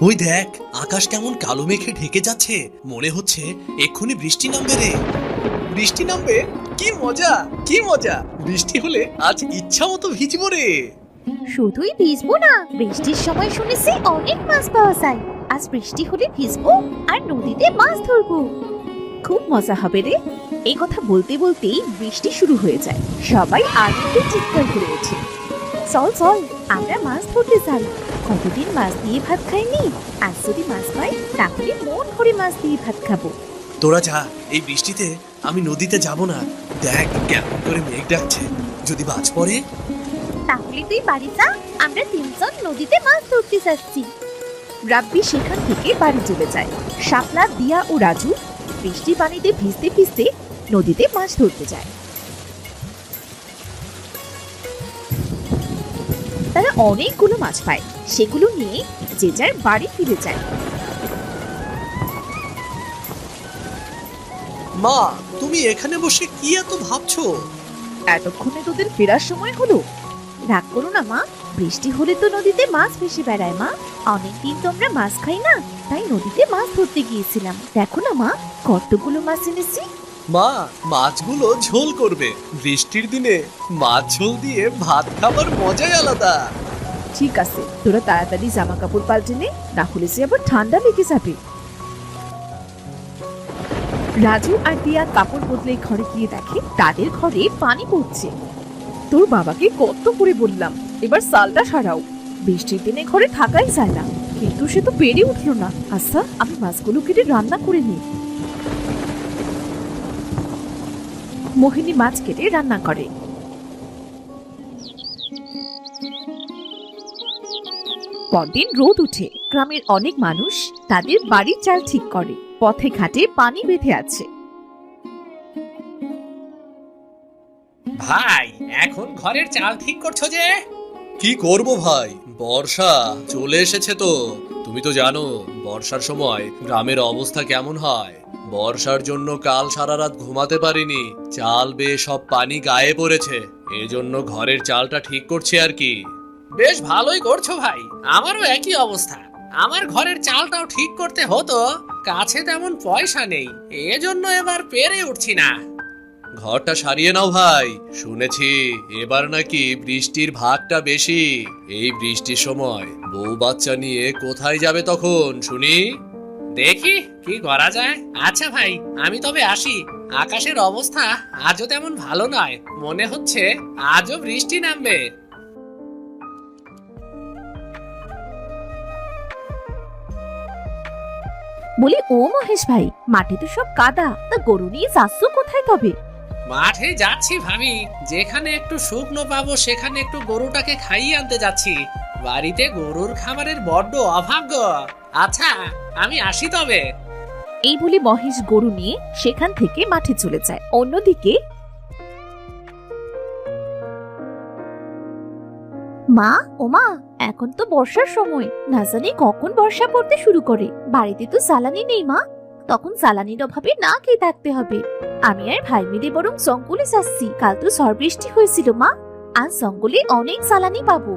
ওই দেখ, আকাশ কেমন কালো মেঘে ঢেকে যাচ্ছে, মনে হচ্ছে এক্ষুনি বৃষ্টি নামবে রে। বৃষ্টি নামবে? কি মজা, কি মজা! বৃষ্টি হলে আজ ইচ্ছা মতো ভিজবো রে। শুধুই ভিজবো না, বৃষ্টির সময় শুনেছি অনেক মাছ পাওয়া যায়। আজ বৃষ্টি হলে ভিজবো আর নদীতে মাছ ধরবো। খুব মজা হবে রে। এই কথা বলতে বলতেই বৃষ্টি শুরু হয়ে যায়। সবাই আনন্দে চিৎকার করে ওঠে। চল চল, আমরা মাছ ধরতে যাই। কতদিন মাছ দিয়ে ভাত খাইনি, আজ যদি মাছ পাই তাহলে মন ভরে মাছ দিয়ে ভাত খাবো। তোরা যা, এই বৃষ্টিতে আমি নদীতে যাব না। দেখ কেমন করে মেঘ ডাকছে, যদি বাজ পড়ে। তাহলে তুই বাড়ি যা, আমরা তিনজন নদীতে মাছ ধরতে যাচ্ছি। রাব্বি সেখান থেকে বাড়ি চলে যায়। শাপলা, দিয়া ও রাজু বৃষ্টি পানিতে ভিজতে ভিজতে নদীতে মাছ ধরতে যায়। তারা অনেকগুলো মাছ পায়, সেগুলো নিয়ে যে যার বাড়ি ফিরে যায়। মা, তুমি এখানে বসে কি এত ভাবছো? এতক্ষণে তোদের ফেরার সময় হলো। রাগ করো না মা, বৃষ্টি হলে তো নদীতে মাছ ভেসে বেড়ায় মা। অনেকদিন তো আমরা মাছ খাই না, তাই নদীতে মাছ ধরতে গিয়েছিলাম। দেখো না মা, কতগুলো মাছ এনেছি। মা, মাছগুলো ঝোল করবে। বৃষ্টির দিনে মাছ ঝোল দিয়ে ভাত খাবার মজাই আলাদা। ঠিক আছে, তোরা তাড়াতাড়ি জামা কাপড় পাল্টে নে, না হলে সে আবার ঠান্ডা লেগে যাবে। রাজু আর দিয়া কাপড় বদলে ঘরে গিয়ে দেখে তাদের ঘরে পানি পড়ছে। তোর বাবাকে কত করে বললাম এবার সালটা সারাও, বৃষ্টির দিনে ঘরে থাকাই যায় না, কিন্তু সে তো পেরে উঠলো না। আচ্ছা, আমি মাছগুলো কেটে রান্না করে নিই। মোহিনী মাছ কেটে রান্না করে। পরদিন রোদ উঠে, গ্রামের অনেক মানুষ তাদের বাড়ির চাল ঠিক করে। পথে ঘাটে পানি বেঁধে আছে। ভাই, এখন ঘরের চাল ঠিক করছো যে? কি করব ভাই, বর্ষা চলে এসেছে তো। তুমি তো জানো বর্ষার সময় গ্রামের অবস্থা কেমন হয়। বর্ষার জন্য কাল সারা রাত ঘুমাতে পারিনি, চাল বেয়ে সব পানি গায়ে পড়েছে। এজন্য ঘরের চালটা ঠিক করছি আর কি। বেশ ভালোই করছো ভাই, আমারও একই অবস্থা। আমার ঘরের চালটাও ঠিক করতে হতো, কাছে তেমন পয়সা নেই, এজন্য এবার পেরে উঠছি না। ঘরটা সারিয়ে নাও ভাই, শুনেছি এবার নাকি বৃষ্টির ভাগটা বেশি। এই বৃষ্টির সময় বউ বাচ্চা নিয়ে কোথায় যাবে তখন শুনি? দেখি কি করা যায়। আচ্ছা ভাই, আমি তবে আসি। আকাশের অবস্থা আজও তেমন ভালো নয়, মনে হচ্ছে আজও বৃষ্টি নামবে। বলি, ও মহেশ ভাই, মাঠে তো সব কাদা, তা গরু নিয়ে যাচ্ছ কোথায় তবে? মাঠে যাচ্ছি ভাবি, যেখানে একটু শুকনো পাবো সেখানে একটু গরুটাকে খাইয়ে আনতে যাচ্ছি। বাড়িতে গরুর খাবারের বড্ড অভাব গো। আচ্ছা, আমি আসি তবে। এই বলে মহেশ গরু নিয়ে সেখান থেকে মাঠে চলে যায়। অন্যদিকে মা, ও মা, এখন তো বর্ষার সময়, না জানি কখন বর্ষা পড়তে শুরু করে। বাড়িতে তো জ্বালানি নেই মা, তখন জ্বালানির অভাবে না খেয়ে থাকতে হবে। আমি আর ভাই মিলে বরং জঙ্গলে যাচ্ছি। কাল তো ঝড় বৃষ্টি হয়েছিল মা, আজ জঙ্গলে অনেক জ্বালানি পাবো।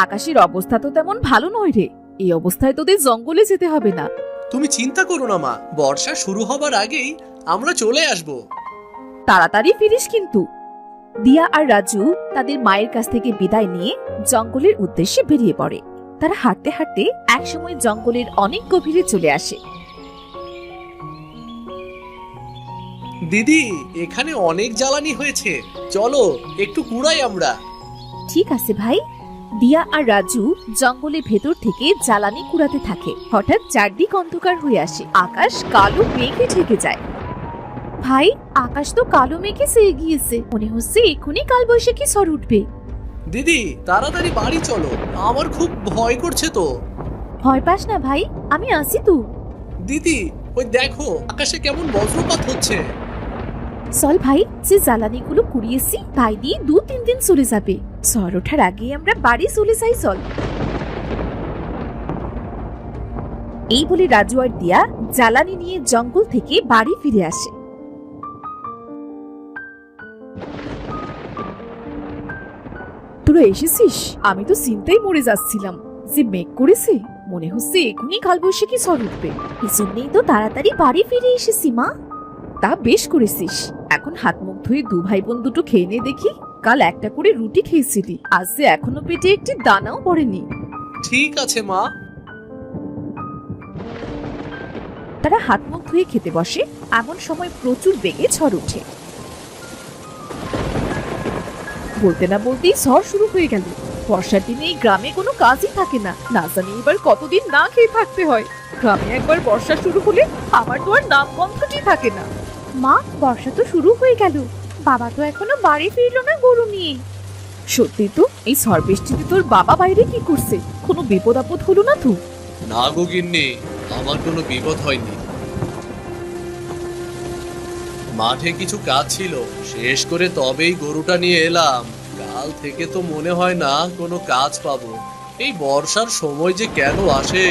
আকাশের অবস্থা তো তেমন ভালো নয় রে, এই অবস্থায় তোদের জঙ্গলে যেতে হবে না। তুমি চিন্তা করো না মা, বর্ষা শুরু হবার আগেই আমরা চলে আসব। তাড়াতাড়ি ফিরিস কিন্তু। দিয়া আর রাজু তাদের মায়ের কাছ থেকে বিদায় নিয়ে জঙ্গলের উদ্দেশ্যে বেরিয়ে পড়ে। তারা হাঁটতে হাঁটতে একসময় জঙ্গলের অনেক গভীরে চলে আসে। দিদি, এখানে অনেক জ্বালানি হয়েছে, চলো একটু কুড়াই আমরা। ঠিক আছে ভাই। দিয়া আর রাজু জঙ্গলের ভেতর থেকে জ্বালানি কুড়াতে থাকে। হঠাৎ চারদিক অন্ধকার হয়ে আসে, আকাশ কালো মেঘে ঢেকে যায়। ভাই, আকাশ তো কালো মেঘে ছেয়ে গিয়েছে, মনে হচ্ছে এক্ষুনি কালবৈশাখী ঝড় উঠবে। দিদি তাড়াতাড়ি বাড়ি চলো, আমার খুব ভয় করছে তো। ভয় পাস না ভাই, আমি আছি তো। দিদি, ওই দেখো আকাশে কেমন বজ্রপাত হচ্ছে। চল ভাই, যে জ্বালানিগুলো কুড়িয়েছি তাই দিয়ে 2-3 দিন চলে যাবে। ঝড় ওঠার আগে আমরা বাড়ি চলে যাই, চল। এই বলে রাজু আর দিয়া জ্বালানি নিয়ে জঙ্গল থেকে বাড়ি ফিরে আসে। তোরা এসেছিস? আমি তো চিন্তায় মরে যাচ্ছিলাম যে মেঘ করেছে, মনে হচ্ছে এখনই কালবৈশাখী ঝড় উঠবে। এজন্যই তো তাড়াতাড়ি বাড়ি ফিরে এসেছি মা। তা বেশ করেছিস। এখন হাত মুখ ধুয়ে দু ভাই বোন দুটো খেয়ে নে দেখি। কাল একটা করে রুটি খেয়েছিলি, আজ যে এখনো পেটে একটি দানাও পড়েনি। ঠিক আছে মা। তারা হাত মুখ ধুয়ে খেতে বসে। এমন সময় প্রচুর বেগে ঝড় ওঠে। বলতে না বলতেই ঝড় শুরু হয়ে গেল। বর্ষার দিনে এই গ্রামে কোনো কাজই থাকে না, না জানি এবার কতদিন না খেয়ে থাকতে হয়। গ্রামে একবার বর্ষা শুরু হলে আমার তো আর নাম গন্ধটি থাকে না। মা, বর্ষা তো শুরু হয়ে গেল, বাবা তো এখনো বাড়ি ফিরলো না গরু নিয়ে। সত্যি তো, এই ঝড় বৃষ্টিতে তোর বাবা বাইরে কি করছে? কোনো বিপদ আপদ হলো না তো? না গো গিন্নি, আমার কোনো বিপদ হয়নি। মাঠে কিছু কাজ ছিল, শেষ করে তবেই গরুটা নিয়ে এলাম। কাল থেকে তো মনে হয় না কোনো কাজ পাবো। এই বর্ষার সময় যে কেন আসে?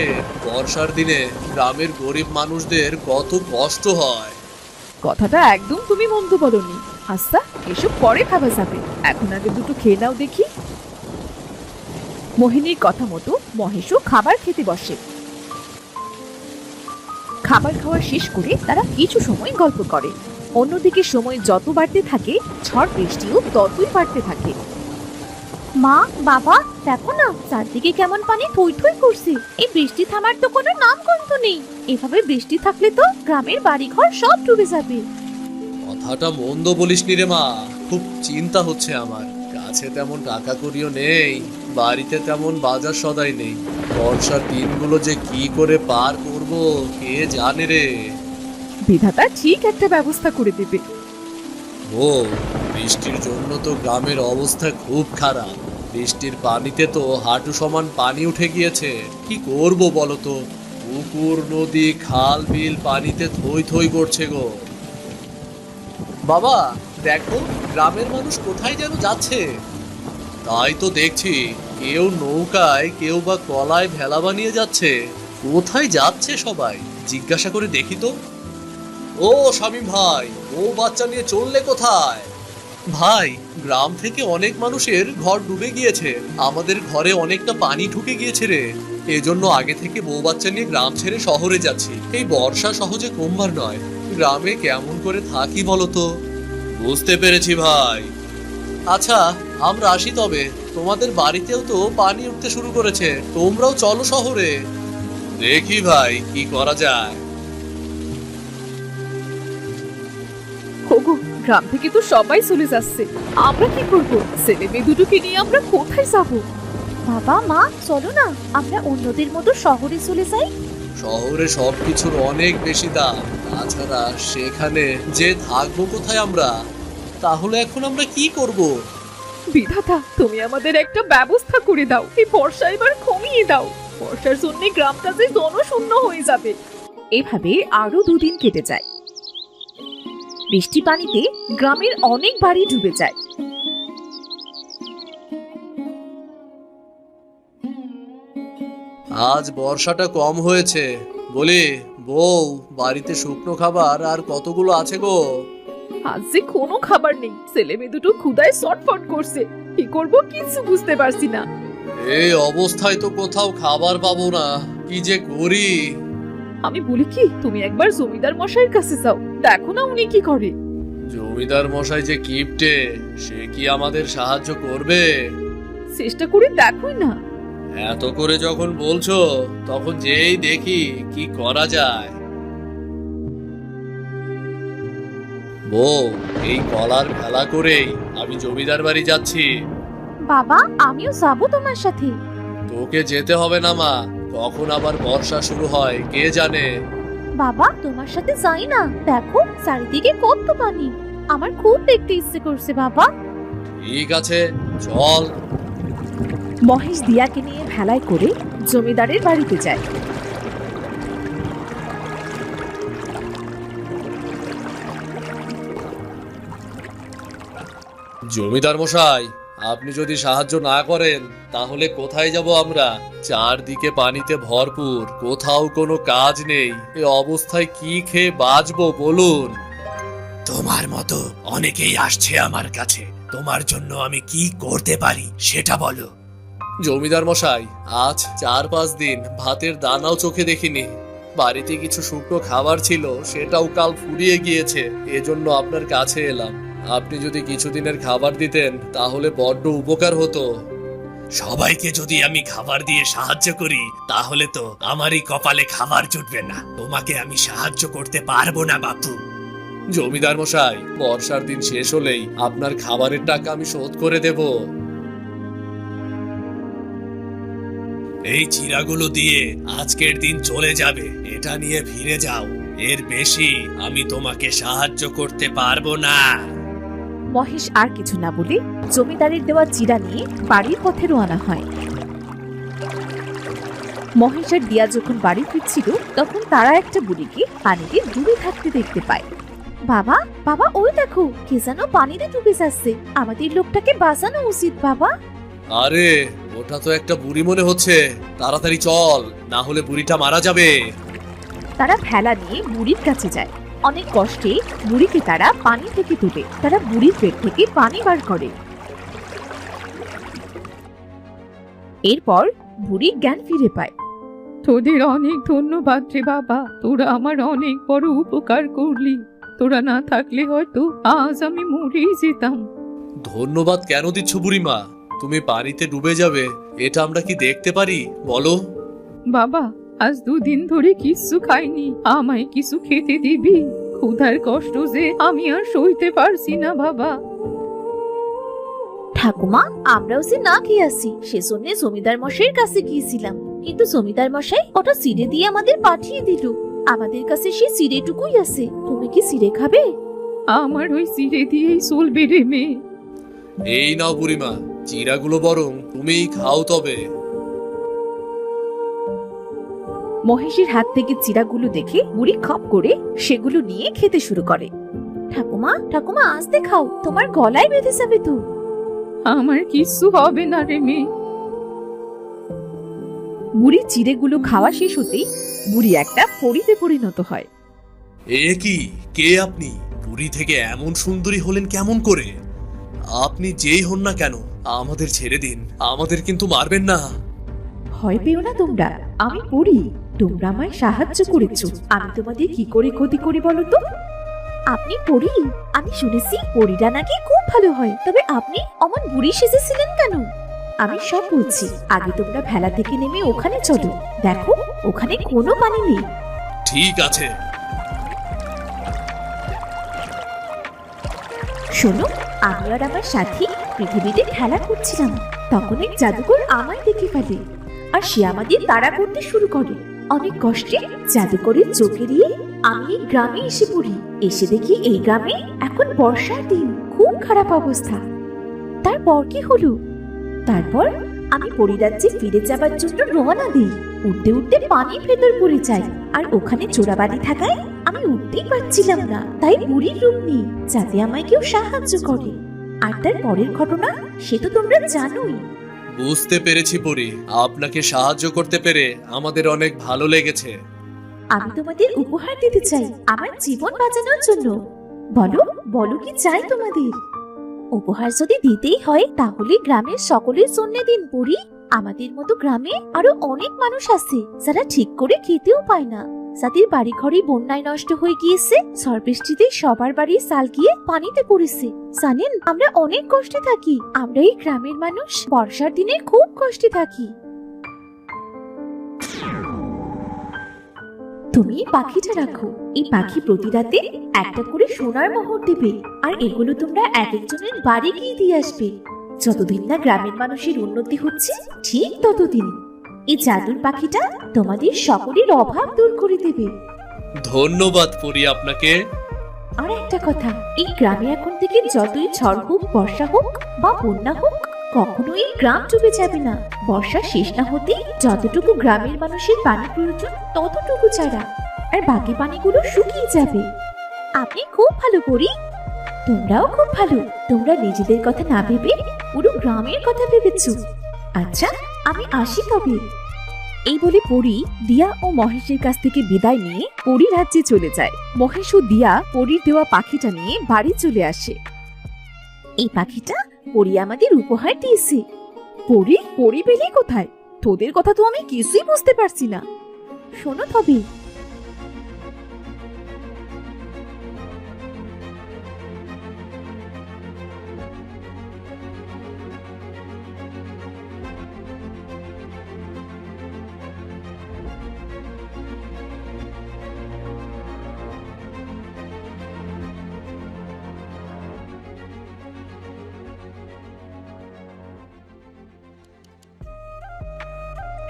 বর্ষার দিনে গ্রামের গরিব মানুষদের কত কষ্ট হয়। কথাটা একদম তুমি মন্দ বলনি। আচ্ছা, এসব পরে খাওয়া যাবে, এখন আগে দুটো খেয়ে নাও দেখি। মোহিনীর কথা মতো মহেশও খাবার খেতে বসে। খাবার খাওয়া শেষ করে তারা কিছু সময় গল্প করে। অন্যদিকে সময় যত বাড়তে থাকে, ঝড় বৃষ্টিও ততই বাড়তে থাকে। মা, বাবা, দেখো না চারদিকে কেমন পানি থই থই করছে। এই বৃষ্টি থামার তো কোনো নাম গন্ধ নেই। এভাবে বৃষ্টি থাকলে তো গ্রামের বাড়িঘর সব ডুবে যাবে। কথাটা মন্দ বলিসনি রে মা, খুব চিন্তা হচ্ছে আমার। কাছে তেমন টাকা কড়িও নেই, বাড়িতে তেমন বাজার সদাই নেই। বর্ষার দিনগুলো যে কি করে পার করব কে জানে রে। বিধাতা ঠিক একটা ব্যবস্থা করে দেবে। ও, বৃষ্টির জন্য তো গ্রামের অবস্থা খুব খারাপ। বৃষ্টির পানিতে তো হাঁটু সমান পানি উঠে গিয়েছে। কি করব বলো তো? পুকুর, নদী, খাল, বিল পানিতে থই থই করছে গো। বাবা, দেখো গ্রামের মানুষ কোথায় যেন যাচ্ছে। তাই তো দেখছি, কেউ নৌকায়, কেউ বা কলায় ভেলা বানিয়ে যাচ্ছে। কোথায় যাচ্ছে সবাই? জিজ্ঞাসা করে দেখি তো। ও শামীম ভাই, ও বাচ্চা নিয়ে চললে কোথায়? ভাই, গ্রাম থেকে অনেক মানুষের ঘর ডুবে গিয়েছে। আমাদের ঘরে অনেকটা পানি ঢুকে গিয়েছে রে। এজন্য আগে থেকে বউ বাচ্চা নিয়ে গ্রাম ছেড়ে শহরে যাচ্ছি। এই বর্ষা সহজে কমবার নয়। গ্রামে কেমন করে থাকি বলো তো? বুঝতে পেরেছি ভাই। আচ্ছা, আমরা আসি তবে। তোমাদের বাড়িতেও তো পানি উঠতে শুরু করেছে, তোমরাও চলো শহরে। দেখি ভাই কি করা যায়। ওগো, গ্রাম থেকে তো সবাই চলে যাচ্ছে, আমরা কি করব? ছেলে মেয়ে দুটোকে নিয়ে আমরা কোথায় যাব? বাবা, মা, চলো না আমরা অন্যদের মতো শহরে চলে যাই। শহরে সবকিছুর অনেক বেশি দাম। তাছাড়া সেখানে যে থাকবো কোথায় আমরা? তাহলে এখন আমরা কি করব? বিধাতা, তুমি আমাদের একটা ব্যবস্থা করে দাও। এই বর্ষা এবার কমিয়ে দাও। বর্ষার জন্য গ্রামটা যে জনশূন্য হয়ে যাবে। এভাবে আরো দুদিন কেটে যায়। বৃষ্টি পানিতে গ্রামের অনেক বাড়ি ডুবে যায়। আজ বর্ষাটা কম হয়েছে বলি, বউ, বাড়িতে শুকনো খাবার আর কতগুলো আছে গো? আজ যে কোনো খাবার নেই। ছেলে মেয়ে দুটো ক্ষুধায় ছটফট করছে। কি করব কিছু বুঝতে পারছি না। এই অবস্থায় তো কোথাও খাবার পাবো না, কি যে করি। আমি বলি কি, তুমি একবার জমিদার মশাইয়ের কাছে যাও, দেখো না উনি কি করে। জমিদার মশাই যে কিপটে, সে কি আমাদের সাহায্য করবে? চেষ্টা করে দেখোই না। এত করে যখন বলছো, তখন যেই দেখি কি করা যায়। বউ, এই কলার ভেলা করেই আমি জমিদার বাড়ি যাচ্ছি। বাবা, আমিও যাবো তোমার সাথে। তোকে যেতে হবে না মা, কখন আবার বর্ষা শুরু হয় কে জানে। বাবা, তোমার সাথে যাই না, দেখো চারিদিকে কত পানি। আমার খুব দেখতে ইচ্ছে করছে বাবা। ঠিক আছে, চল। মহেশ দিয়াকে নিয়ে ভেলায় করে জমিদারের বাড়িতে যায়। জমিদার মশাই, আপনি যদি সাহায্য না করেন তাহলে কোথায় যাব আমরা? চারদিকে পানিতে ভরপুর, কোথাও কোনো কাজ নেই। এ অবস্থায় কি খেয়ে বাঁচবো বলুন? তোমার মতো অনেকেই আসছে আমার কাছে। তোমার জন্য আমি কি করতে পারি সেটা বলো। জমিদার মশাই, আজ 4-5 দিন ভাতের দানাও চোখে দেখিনি। বাড়িতে কিছু শুকনো খাবার ছিল, সেটাও কাল ফুরিয়ে গিয়েছে। এজন্য আপনার কাছে এলাম। আপনি যদি কিছুদিনের খাবার দিতেন তাহলে বড্ড উপকার হতো। সবাইকে যদি আমি খাবার দিয়ে সাহায্য করি তাহলে তো আমারই কপালে খাবার জুটবে না। তোমাকে আমি সাহায্য করতে পারবো না বাপু। জমিদার মশাই, বর্ষার দিন শেষ হলেই আপনার খাবারের টাকা আমি শোধ করে দেব। এই চিরাগুলো দিয়ে আজকের দিন চলে যাবে, এটা নিয়ে ফিরে যাও। এর বেশি আমি তোমাকে সাহায্য করতে পারবো না। মহেশ আর কিছু না বলে জমিদারের দেওয়া চিরা নিয়ে বাড়ির পথে রওনা হয়। মহেশ আর দিয়া যখন বাড়ি ফিরছিল তখন তারা একটা বুড়িকে পানিতে ডুবে থাকতে দেখতে পায়। বাবা, বাবা, ওই দেখো, কে যেন পানিতে ডুবে যাচ্ছে। আমাদের লোকটাকে বাঁচানো উচিত বাবা। আরে, ওটা তো একটা বুড়ি মনে হচ্ছে। তাড়াতাড়ি চল, না হলে বুড়িটা মারা যাবে। তারা ভেলা নিয়ে বুড়ির কাছে যায়। অনেক কষ্টে বুড়িকে তারা পানি থেকে তুলে তারা বুড়ির পেট থেকে পানি বার করে। এরপর বুড়ি জ্ঞান ফিরে পায়। তোদের অনেক ধন্যবাদ রে বাবা, তোরা আমার অনেক বড় উপকার করলি। তোরা না থাকলে হয়তো আজ আমি মরেই যেতাম। ধন্যবাদ কেন দিচ্ছ বুড়িমা? তুমি পানিতে ডুবে যাবে এটা আমরা কি দেখতে পারি বলো? বাবা, আজ 2 দিন ধরে কিছু খাইনি, আমায় কিছু খেতে দিবি? ক্ষুধার কষ্ট যে আমি আর সইতে পারছি না বাবা। ঠাকুমা, আমরাও যে না খেয়ে আসি, সেজন্য জমিদার মশাইয়ের কাছে গিয়েছিলাম, কিন্তু জমিদার মশাই ওটা চিড়ে দিয়ে আমাদের পাঠিয়ে দিল। আমাদের কাছে সেই চিড়েটুকুই আছে। তুমি কি চিড়ে খাবে? আমার ওই চিড়ে দিয়েই চলবে রে মেয়ে। এই নাও বুড়িমা, চিরাগুলো বরং তুমিই খাও তবে। মহেশের হাত থেকে চিড়াগুলো দেখে বুড়ি খপ করে সেগুলো নিয়ে খেতে শুরু করে। ঠাকুমা, ঠাকুমা, আস্তে খাও, তোমার গলায় বেঁধে যাবে তো। আমার কিছু হবে না রে মেয়ে। বুড়ি চিড়েগুলো খাওয়া শেষ হতেই বুড়ি একটা পরীতে পরিণত হয়। এ কি, কে আপনি? বুড়ি থেকে এমন সুন্দরী হলেন কেমন করে? আপনি যেই হন না কেন আমাদের ছেড়ে দিন, আমাদের কিন্তু মারবেন না। ভয় পেও না তোমরা, আমি পড়ি। তোমরা আমায় সাহায্য করেছো, আমি তোমাদের কি করে ক্ষতি করি বলো তো? আপনি পড়ি? আমি শুনেছি পরীরা নাকি খুব ভালো হয়, তবে আপনি অমন বুড়ি সেজেছিলেন কেন? আমি সব বলছি, আগে তোমরা ভেলা থেকে নেমে ওখানে চলো। দেখো, ওখানে কোনো পানি নেই। ঠিক আছে। শোনো, আমি আর আমার সাথী পৃথিবীতে খেলা করছিলাম, তখন এক জাদুকর আমায় দেখে ফেলে আর সে আমাদের তাড়া করতে শুরু করে। অনেক কষ্টে জাদুকরের চোখে দিয়ে আমি এই গ্রামে এসে পড়ি। এসে দেখি এই গ্রামে এখন বর্ষার দিন, খুব খারাপ অবস্থা। তারপর কি হলো? তারপর আমি পরিরাজ্যে ফিরে যাবার জন্য রওনা দিই। উঠতে উঠতে পানির ভেতর পড়ে যাই, আর ওখানে চোরাবালি থাকায় আমি উঠতেই পারছিলাম না। তাই বুড়ির রূপ নিই, যাতে আমায় কেউ সাহায্য করে। আর তার পরের ঘটনা সে তো তোমরা জানোই। বুঝতে পেরেছি পরি, আপনাকে সাহায্য করতে পেরে আমাদের অনেক ভালো লেগেছে। আমি তোমাদের উপহার দিতে চাই আমার জীবন বাঁচানোর জন্য। বলো, বলো কি চাই তোমাদের? উপহার যদি দিতেই হয় তাহলে গ্রামের সকলের জন্য দিন পড়ি। আমাদের মতো গ্রামে আরো অনেক মানুষ আছে যারা ঠিক করে খেতেও পায় না, যাদের বাড়ি ঘরে বন্যায় নষ্ট হয়ে গিয়েছে, ঝড় বৃষ্টিতে সবার বাড়ির চাল গিয়ে পানিতে পড়েছে। জানেন, আমরা অনেক কষ্টে থাকি। আমরা এই গ্রামের মানুষ বর্ষার দিনে খুব কষ্টে থাকি। তুমি এই পাখিটা রাখো। এই পাখি প্রতি রাতে একটা করে সোনার মোহর দেবে, আর এগুলো তোমরা এক একজনের বাড়ি গিয়ে দিয়ে আসবে। যতদিন না গ্রামের মানুষের উন্নতি হচ্ছে ঠিক ততদিন এই জাদুর পাখিটা তোমাদের সকলের অভাব দূর করে দেবে। ধন্যবাদ পরি আপনাকে। আর একটা কথা, এই গ্রামে এখন থেকে যতই ঝড় হোক, বর্ষা হোক বা বন্যা হোক, কখনোই এই গ্রাম ডুবে যাবে না। বর্ষা শেষ না হতেই যতটুকু গ্রামের মানুষের পানি প্রয়োজন ততটুকু ছাড়া, আর বাকি পানিগুলো শুকিয়ে যাবে। আপনি খুব ভালো পড়ি, তোমরাও খুব ভালো। তোমরা নিজেদের কথা না ভেবে পুরো গ্রামের কথা ভেবেছো। আচ্ছা, আমি আসি তবে। এই বলে পরি দিয়া ও মহেশের কাছ থেকে বিদায় নিয়ে পরি রাজ্যে চলে যায়। মহেশ ও দিয়া পরির দেওয়া পাখিটা নিয়ে বাড়ি চলে আসে। এই পাখিটা পরি আমাদের উপহার দিয়েছে। পরি পরি পেলি কোথায়? তোদের কথা তো আমি কিছুই বুঝতে পারছি না। শোনো তবে,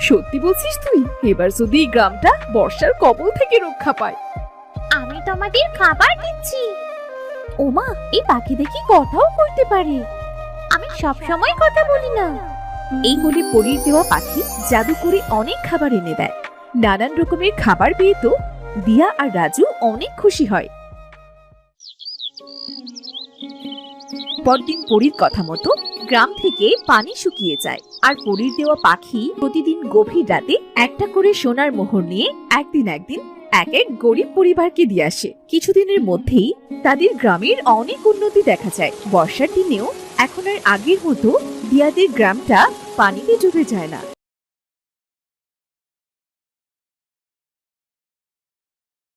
সত্যি বলছিস তুই? এবার যদি এই গ্রামটা বর্ষার কবল থেকে রক্ষা পায়। আমি তোমাদের খাবার দিচ্ছি। ওমা, এই পাখি দেখি কথাও বলতে পারে। আমি সব সময় কথা বলি না। এই বলে পরীর দেওয়া পাখি জাদু করে অনেক খাবার এনে দেয়। নানান রকমের খাবার পেয়ে তো দিয়া আর রাজু অনেক খুশি হয়। পরদিন পরীর কথা মতো গ্রাম থেকে পানি শুকিয়ে যায়, আর পরীর দেওয়া পাখি প্রতিদিন গভীর রাতে একটা করে সোনার মোহর নিয়ে একদিন এক এক গরিব পরিবারকে দিয়ে আসে। কিছুদিনের মধ্যেই তাদের গ্রামের অনেক উন্নতি দেখা যায়। বর্ষার দিনেও এখন আর আগের মতো দিয়াদের গ্রামটা পানিতে ডুবে যায় না।